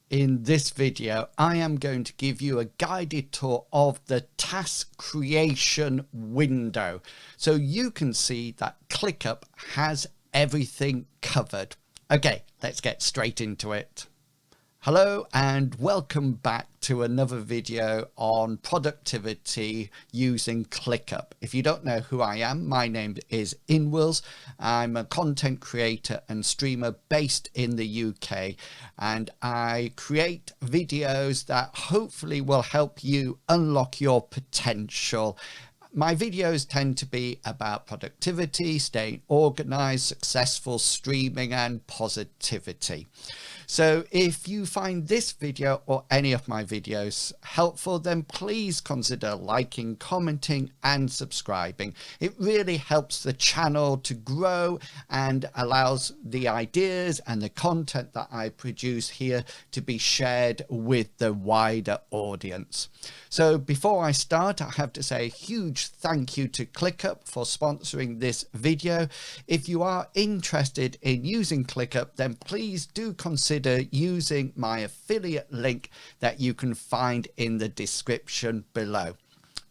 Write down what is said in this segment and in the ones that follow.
In this video, I am going to give you a guided tour of the task creation window so you can see that ClickUp has everything covered. Okay, let's get straight into it. Hello and welcome back to another video on productivity using ClickUp. If you don't know who I am, my name is Inwills. I'm a content creator and streamer based in the UK, and I create videos that hopefully will help you unlock your potential. My videos tend to be about productivity, staying organized, successful streaming, and positivity. So if you find this video or any of my videos helpful, then please consider liking, commenting, and subscribing. It really helps the channel to grow and allows the ideas and the content that I produce here to be shared with the wider audience. So before I start, I have to say a huge thank you to ClickUp for sponsoring this video. If you are interested in using ClickUp, then please do consider using my affiliate link that you can find in the description below.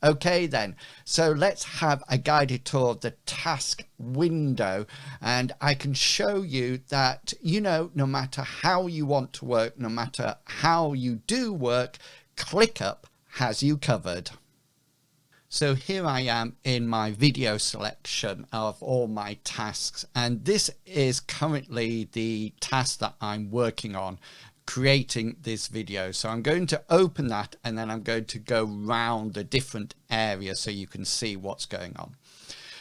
Okay then, so let's have a guided tour of the task window, and I can show you that, no matter how you want to work, no matter how you do work, ClickUp has you covered. So here I am in my video selection of all my tasks, and this is currently the task that I'm working on, creating this video. So I'm going to open that and then I'm going to go round the different areas so you can see what's going on.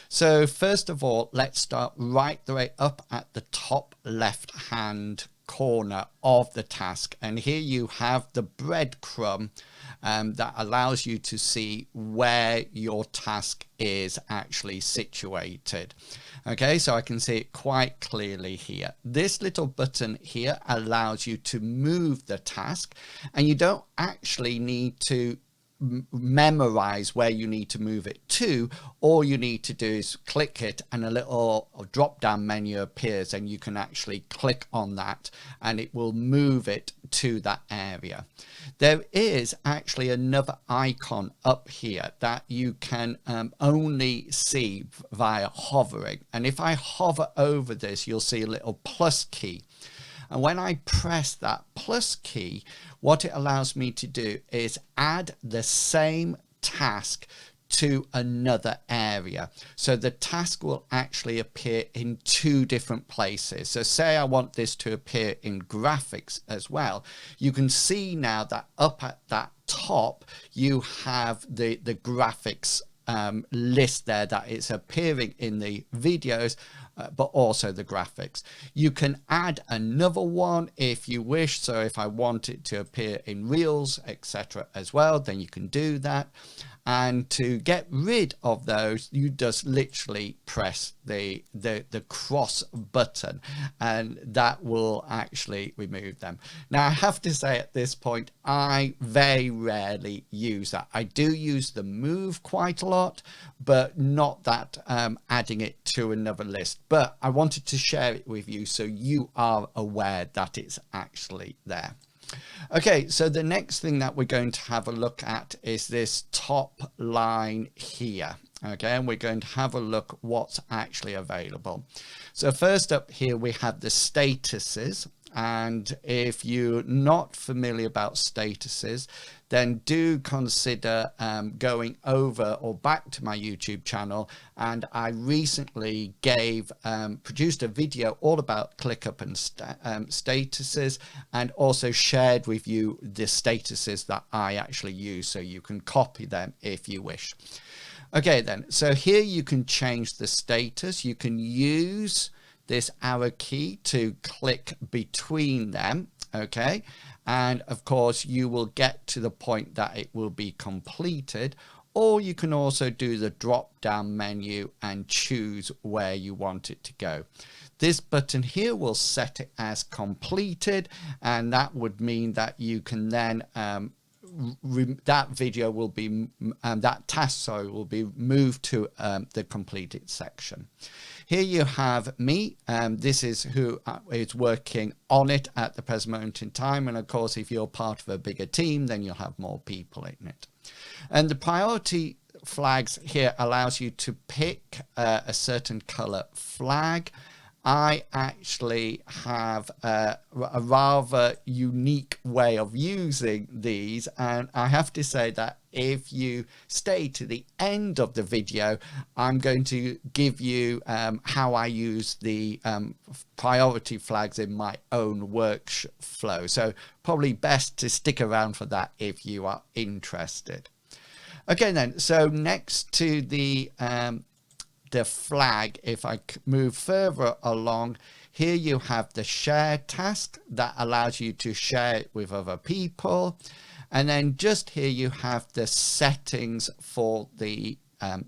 So first of all, let's start right the way up at the top left hand corner of the task, and here you have the breadcrumb that allows you to see where your task is actually situated. Okay, so I can see it quite clearly here. This little button here allows you to move the task, and you don't actually need to memorize where you need to move it to. All you need to do is click it and a little drop down menu appears, and you can actually click on that and it will move it to that area. There is actually another icon up here that you can only see via hovering, and if I hover over this, you'll see a little plus key. And when I press that plus key, what it allows me to do is add the same task to another area. So the task will actually appear in two different places. So say I want this to appear in graphics as well. You can see now that up at that top, you have the graphics list there, that it's appearing in the videos, but also the graphics. You can add another one if you wish. So if I want it to appear in reels, etc. as well, then you can do that. And to get rid of those, you just literally press the cross button, and that will actually remove them. Now, I have to say at this point, I very rarely use that. I do use the move quite a lot, but not that adding it to another list. But I wanted to share it with you so you are aware that it's actually there. Okay, so the next thing that we're going to have a look at is this top line here. Okay, and we're going to have a look what's actually available. So first up here we have the statuses, and if you're not familiar about statuses, then do consider going over or back to my YouTube channel. And I recently produced a video all about ClickUp and statuses, and also shared with you the statuses that I actually use, so you can copy them if you wish. Okay then, so here you can change the status. You can use this arrow key to click between them. Okay, and of course you will get to the point that it will be completed, or you can also do the drop down menu and choose where you want it to go. This button here will set it as completed, and that would mean that you can then that video will be that task will be moved to the completed section. Here you have me. This is who is working on it at the present moment in time. And of course, if you're part of a bigger team, then you'll have more people in it. And the priority flags here allows you to pick a certain color flag. I actually have a rather unique way of using these, and I have to say that if you stay to the end of the video, I'm going to give you how I use the priority flags in my own workflow. So probably best to stick around for that if you are interested. Okay then, so next to the flag, if I move further along, here you have the share task that allows you to share it with other people. And then just here you have the settings for the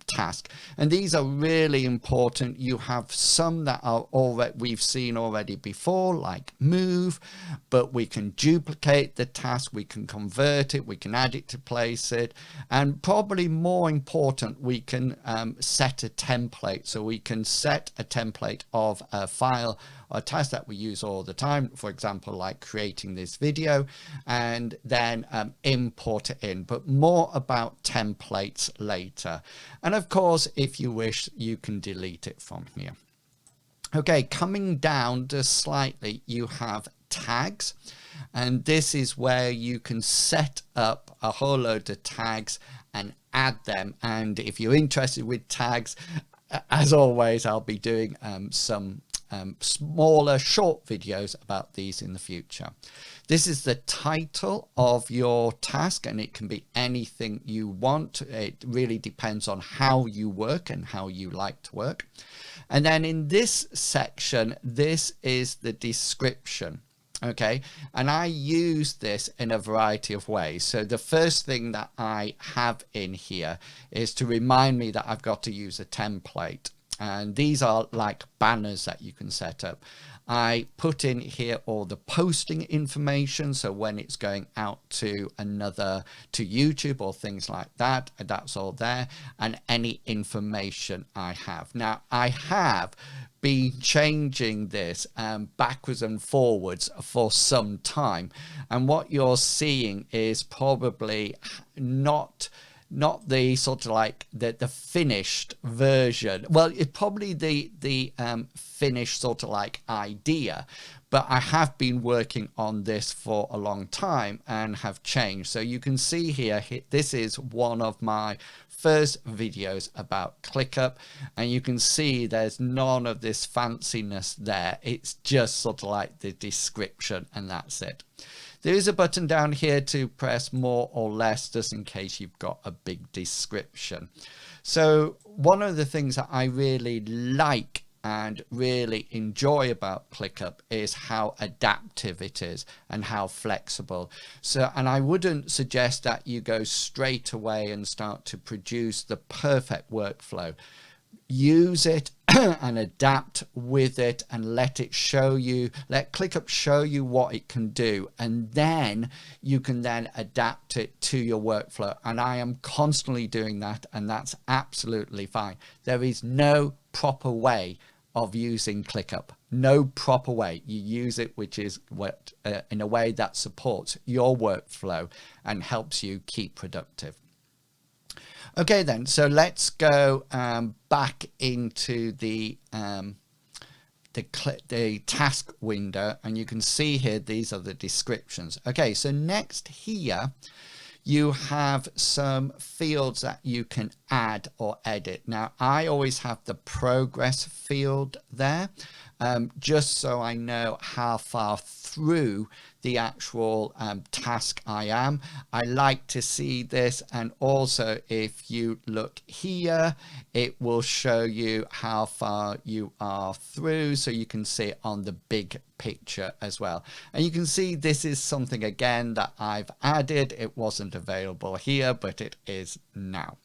task, and these are really important. You have some that are already we've seen already before, like move, but we can duplicate the task, we can convert it, we can add it to place it, and probably more important, we can set a template. So we can set a template of a file or a task that we use all the time, for example, like creating this video, and then import it in, but more about templates later. And of course, if you wish, you can delete it from here. Okay, coming down just slightly, you have tags, and this is where you can set up a whole load of tags and add them. And if you're interested with tags, as always, I'll be doing some smaller short videos about these in the future. This is the title of your task, and it can be anything you want. It really depends on how you work and how you like to work. And then in this section, this is the description. Okay, and I use this in a variety of ways. So the first thing that I have in here is to remind me that I've got to use a template. And these are like banners that you can set up. I put in here all the posting information, so when it's going out to YouTube or things like that, that's all there, and any information I have. Now I have been changing this backwards and forwards for some time, and what you're seeing is probably not the sort of like the finished version. Well, it's probably the finished sort of like idea, but I have been working on this for a long time and have changed. So you can see here, this is one of my first videos about ClickUp, and you can see there's none of this fanciness there. It's just sort of like the description, and that's it. There is a button down here to press more or less, just in case you've got a big description. So one of the things that I really like and really enjoy about ClickUp is how adaptive it is and how flexible. So, and I wouldn't suggest that you go straight away and start to produce the perfect workflow. Use it and adapt with it, and let it show you, let ClickUp show you what it can do, and then you can then adapt it to your workflow. And I am constantly doing that, and that's absolutely fine. There is no proper way of using ClickUp. No proper way. You use it, which is what in a way that supports your workflow and helps you keep productive. Okay then, so let's go back into the task window, and you can see here these are the descriptions. Okay, so next here you have some fields that you can add or edit. Now I always have the progress field there, just so I know how far through the actual task I am. I like to see this, and also if you look here, it will show you how far you are through, so you can see it on the big picture as well. And you can see this is something again that I've added. It wasn't available here, but it is now.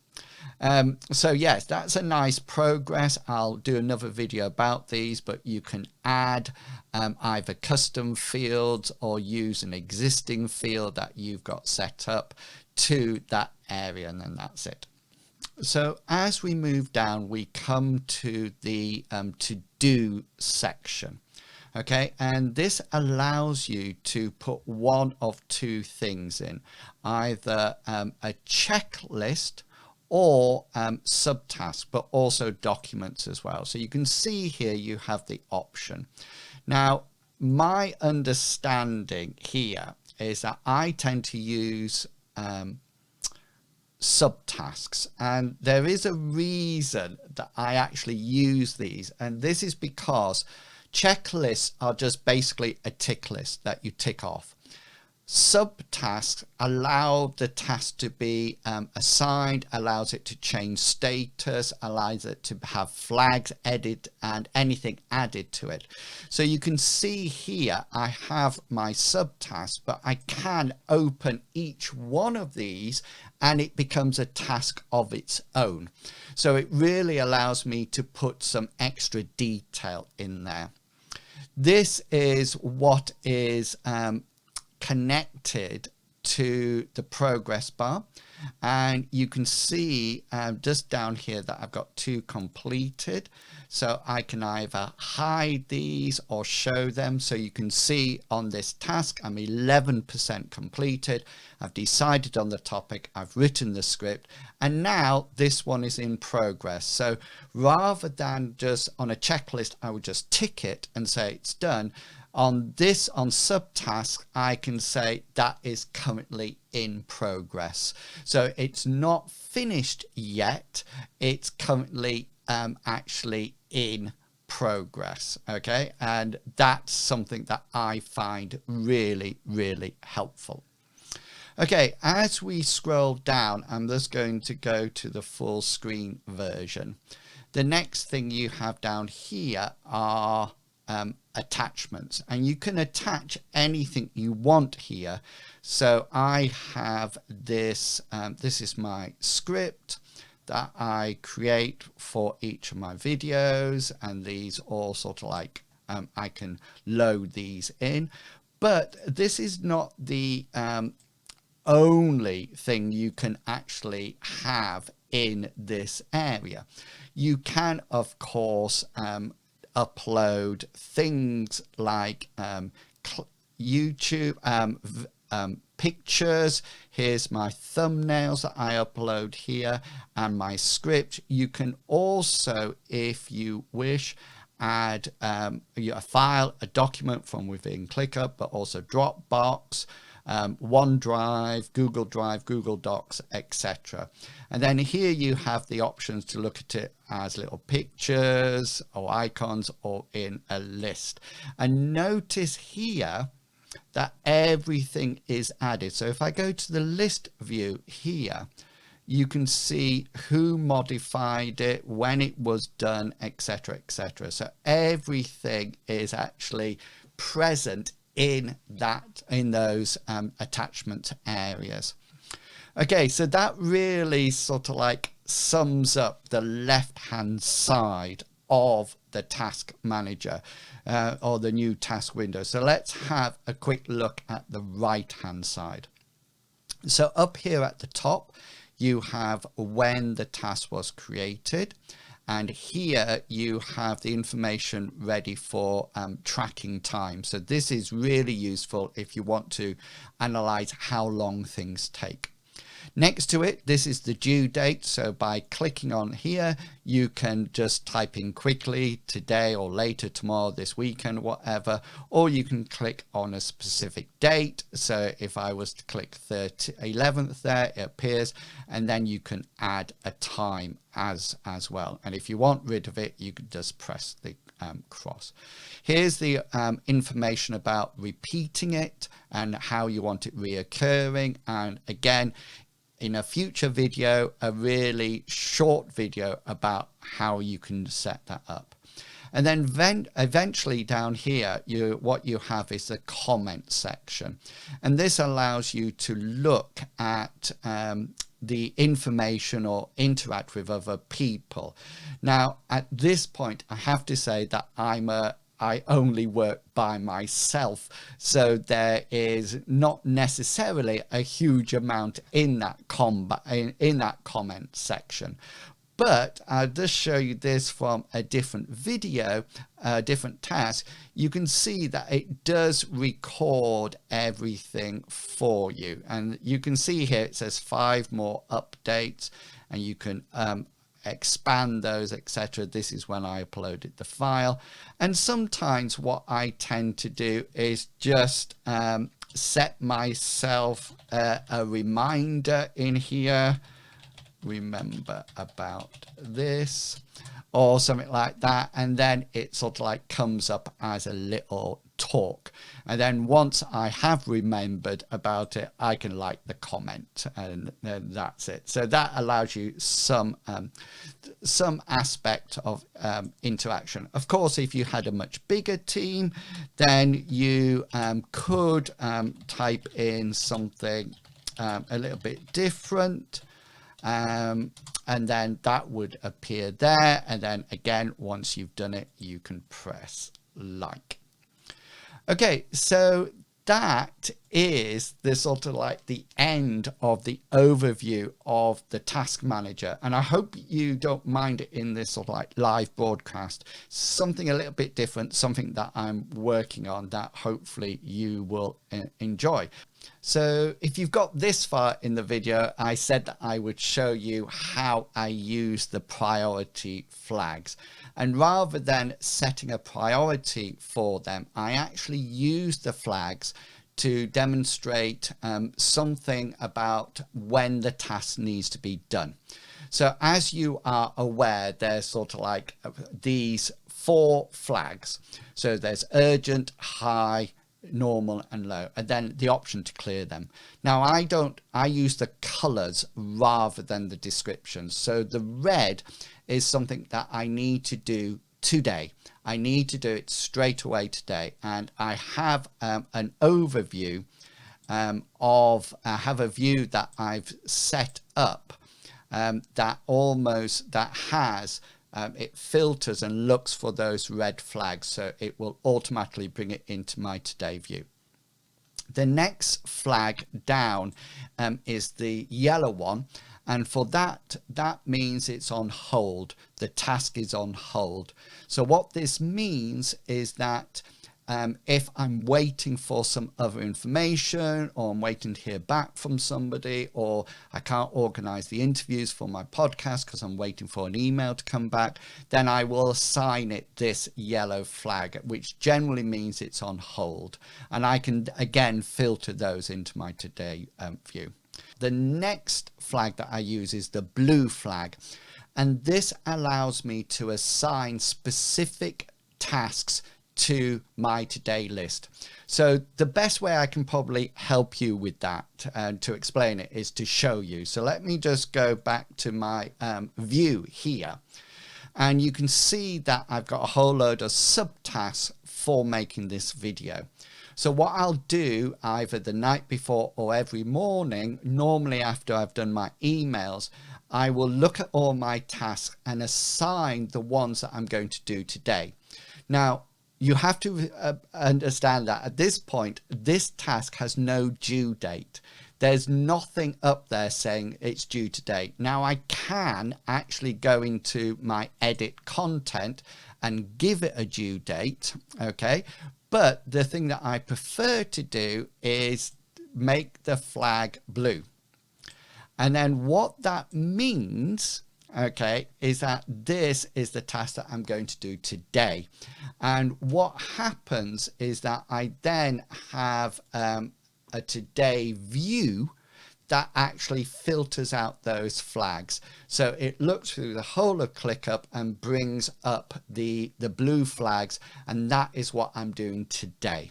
So yes, that's a nice progress. I'll do another video about these, but you can add either custom fields or use an existing field that you've got set up to that area, and then that's it. So as we move down, we come to the to-do section. Okay, and this allows you to put one of two things in, either a checklist or subtasks, but also documents as well. So you can see here you have the option. Now, my understanding here is that I tend to use subtasks, and there is a reason that I actually use these, and this is because checklists are just basically a tick list that you tick off. Subtasks allow the task to be assigned, allows it to change status, allows it to have flags, edit, and anything added to it. So you can see here I have my subtask, but I can open each one of these and it becomes a task of its own. So it really allows me to put some extra detail in there. This is what is connected to the progress bar, and you can see just down here that I've got 2 completed, so I can either hide these or show them. So you can see on this task I'm 11% completed. I've decided on the topic, I've written the script, and now this one is in progress. So rather than just on a checklist I would just tick it and say it's done, on subtask, I can say that is currently in progress. So it's not finished yet. It's currently actually in progress. Okay. And that's something that I find really, really helpful. Okay. As we scroll down, I'm just going to go to the full screen version. The next thing you have down here are attachments, and you can attach anything you want here. So I have this, this is my script that I create for each of my videos, and these all sort of like, I can load these in, but this is not the only thing you can actually have in this area. You can, of course, upload things like YouTube pictures. Here's my thumbnails that I upload here and my script. You can also, if you wish, add a file, a document from within ClickUp, but also Dropbox, OneDrive, Google Drive, Google Docs, etc. And then here you have the options to look at it as little pictures or icons or in a list. And notice here that everything is added. So if I go to the list view here, you can see who modified it, when it was done, etc., etc. So everything is actually present in those attachment areas. Okay, so that really sort of like sums up the left hand side of the task manager or the new task window. So let's have a quick look at the right hand side. So up here at the top you have when the task was created, and here you have the information ready for tracking time. So this is really useful if you want to analyze how long things take. Next to it, this is the due date. So by clicking on here, you can just type in quickly today or later, tomorrow, this weekend, whatever, or you can click on a specific date. So if I was to click 11th there, it appears, and then you can add a time as well. And if you want rid of it, you can just press the cross. Here's the information about repeating it and how you want it reoccurring. And again, in a future video, a really short video about how you can set that up. And then eventually down here, what you have is the comment section. And this allows you to look at the information or interact with other people. Now, at this point, I have to say that I'm a I only work by myself. So there is not necessarily a huge amount in that in that comment section. But I'll just show you this from a different video, a different task. You can see that it does record everything for you. And you can see here it says 5 more updates, and you can expand those, etc. This is when I uploaded the file. And sometimes what I tend to do is just set myself a reminder in here. Remember about this or something like that, and then it sort of like comes up as a little talk, and then once I have remembered about it, I can like the comment, and then that's it. So that allows you some aspect of interaction. Of course, if you had a much bigger team, then you could type in something a little bit different. And then that would appear there, and then again, once you've done it, you can press like. Okay, so that is the sort of like the end of the overview of the task manager, and I hope you don't mind it in this sort of like live broadcast. Something a little bit different, something that I'm working on that hopefully you will enjoy. So if you've got this far in the video, I said that I would show you how I use the priority flags. And rather than setting a priority for them, I actually use the flags to demonstrate something about when the task needs to be done. So as you are aware, there's sort of like these 4 flags. So there's urgent, high, normal and low, and then the option to clear them. Now I use the colors rather than the descriptions. So the red is something that I need to do today. I need to do it straight away today, and I have an overview I have a view that I've set up that has it filters and looks for those red flags, so it will automatically bring it into my today view. The next flag down is the yellow one, and for that means it's on hold. The task is on hold. So what this means is that if I'm waiting for some other information, or I'm waiting to hear back from somebody, or I can't organize the interviews for my podcast because I'm waiting for an email to come back, then I will assign it this yellow flag, which generally means it's on hold. And I can again filter those into my today view. The next flag that I use is the blue flag, and this allows me to assign specific tasks to my today list. So the best way I can probably help you with that and to explain it is to show you. So let me just go back to my view here, and you can see that I've got a whole load of subtasks for making this video. So what I'll do either the night before or every morning, normally after I've done my emails, I will look at all my tasks and assign the ones that I'm going to do today. Now, you have to understand that at this point, this task has no due date. There's nothing up there saying it's due today. Now, I can actually go into my edit content and give it a due date, okay? But the thing that I prefer to do is make the flag blue. And then what that means, okay, is that this is the task that I'm going to do today. And what happens is that I then have a today view that actually filters out those flags. So it looks through the whole of ClickUp and brings up the blue flags, and that is what I'm doing today.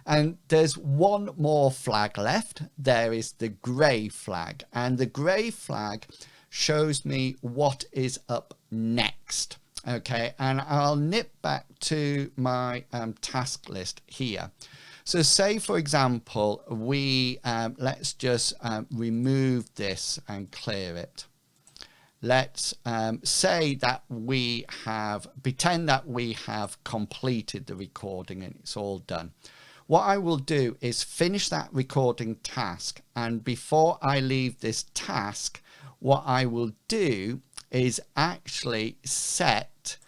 And there's one more flag left. There is the gray flag, and the gray flag shows me what is up next. Okay, and I'll nip back to my task list here. So say, for example, we let's just remove this and clear it. let's say that we have, pretend that we have completed the recording and it's all done. What I will do is finish that recording task, and before I leave this task, what I will do is actually set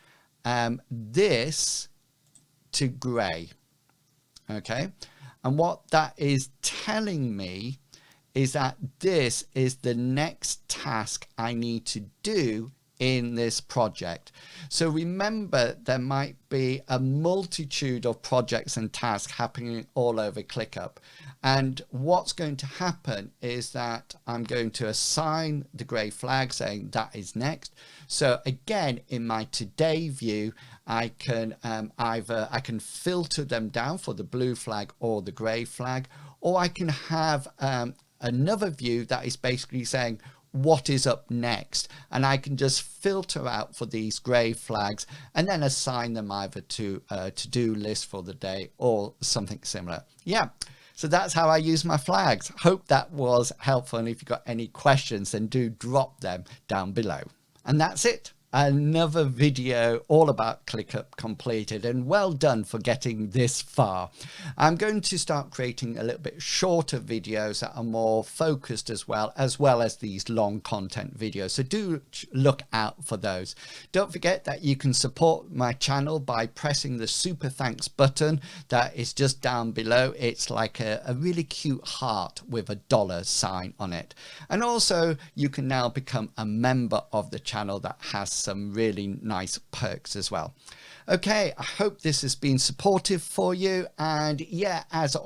this to gray. Okay, and what that is telling me is that this is the next task I need to do in this project. So remember, there might be a multitude of projects and tasks happening all over ClickUp. And what's going to happen is that I'm going to assign the gray flag saying that is next. So again, in my today view, I can either I can filter them down for the blue flag or the gray flag, or I can have another view that is basically saying what is up next, and I can just filter out for these gray flags and then assign them either to a to-do list for the day or something similar. Yeah, so that's how I use my flags. Hope that was helpful, and if you've got any questions, then do drop them down below. And that's it. Another video all about ClickUp completed, and well done for getting this far. I'm going to start creating a little bit shorter videos that are more focused as well as these long content videos, so do look out for those. Don't forget that you can support my channel by pressing the super thanks button that is just down below. It's like a really cute heart with a $sign on it, and also you can now become a member of the channel that has some really nice perks as well. Okay, I hope this has been supportive for you, and yeah, as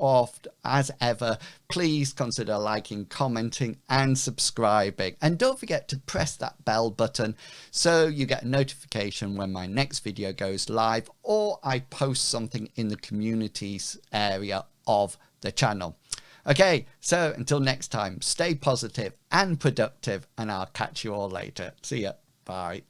ever, please consider liking, commenting and subscribing, and don't forget to press that bell button so you get a notification when my next video goes live or I post something in the communities area of the channel. Okay, so until next time, stay positive and productive, and I'll catch you all later. See ya. Bye.